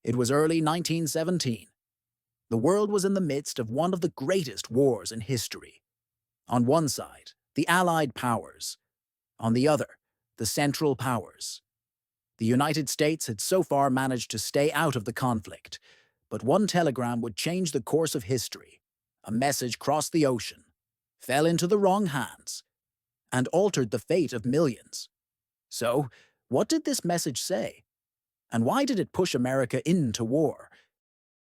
It was early 1917. The world was in the midst of one of the greatest wars in history. On one side, the Allied powers. On the other, the Central Powers. The United States had so far managed to stay out of the conflict, but one telegram would change the course of history. A message crossed the ocean, fell into the wrong hands, and altered the fate of millions. So, what did this message say? And why did it push America into war?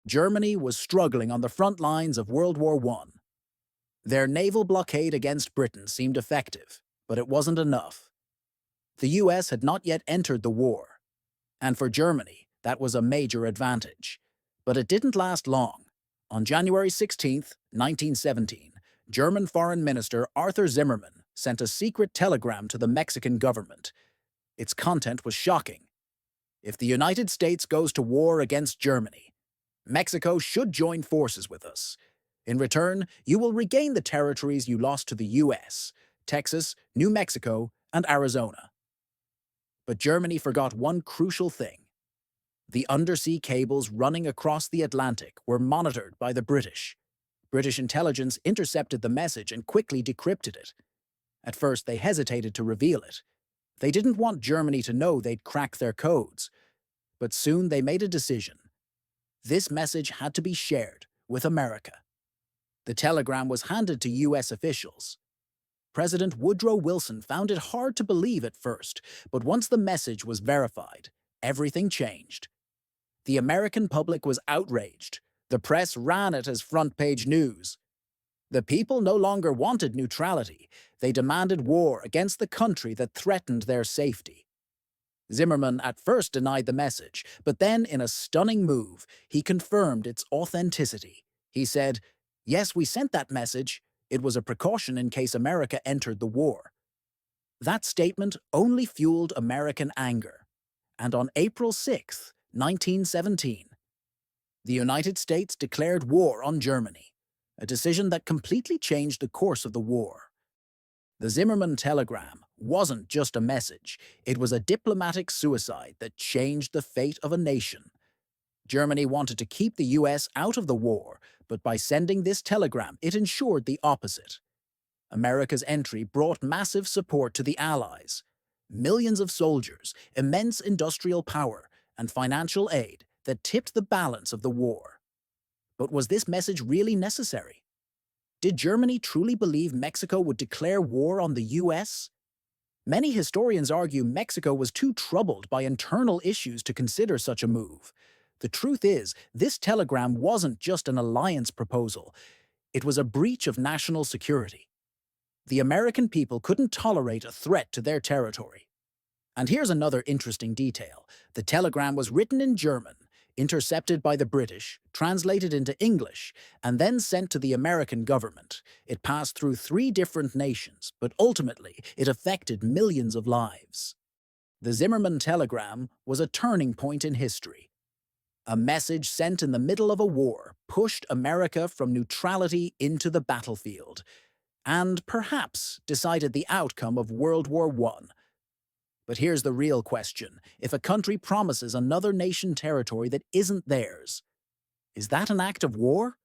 Germany was struggling on the front lines of World War I. Their naval blockade against Britain seemed effective, but it wasn't enough. The US had not yet entered the war, and for Germany, that was a major advantage. But it didn't last long. On January 16, 1917, German Foreign Minister Arthur Zimmermann sent a secret telegram to the Mexican government. Its content was shocking. If the United States goes to war against Germany, Mexico should join forces with us. In return, you will regain the territories you lost to the US, Texas, New Mexico, and Arizona. But Germany forgot one crucial thing. The undersea cables running across the Atlantic were monitored by the British. British intelligence intercepted the message and quickly decrypted it. At first, they hesitated to reveal it. They didn't want Germany to know they'd cracked their codes. But soon they made a decision. This message had to be shared with America. The telegram was handed to US officials. President Woodrow Wilson found it hard to believe at first, but once the message was verified, everything changed. The American public was outraged. The press ran it as front-page news. The people no longer wanted neutrality. They demanded war against the country that threatened their safety. Zimmermann at first denied the message, but then, in a stunning move, he confirmed its authenticity. He said, "Yes, we sent that message. It was a precaution in case America entered the war." That statement only fueled American anger. And on April 6, 1917, the United States declared war on Germany, a decision that completely changed the course of the war. The Zimmermann telegram wasn't just a message, it was a diplomatic suicide that changed the fate of a nation. Germany wanted to keep the US out of the war, but by sending this telegram, it ensured the opposite. America's entry brought massive support to the Allies. Millions of soldiers, immense industrial power, and financial aid that tipped the balance of the war. But was this message really necessary? Did Germany truly believe Mexico would declare war on the US? Many historians argue Mexico was too troubled by internal issues to consider such a move. The truth is, this telegram wasn't just an alliance proposal. It was a breach of national security. The American people couldn't tolerate a threat to their territory. And here's another interesting detail. The telegram was written in German, intercepted by the British, translated into English, and then sent to the American government. It passed through 3 different nations, but ultimately it affected millions of lives. The Zimmermann telegram was a turning point in history. A message sent in the middle of a war pushed America from neutrality into the battlefield, and perhaps decided the outcome of World War I. But here's the real question. If a country promises another nation territory that isn't theirs, is that an act of war?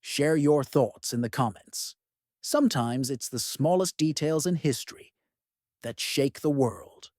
Share your thoughts in the comments. Sometimes it's the smallest details in history that shake the world.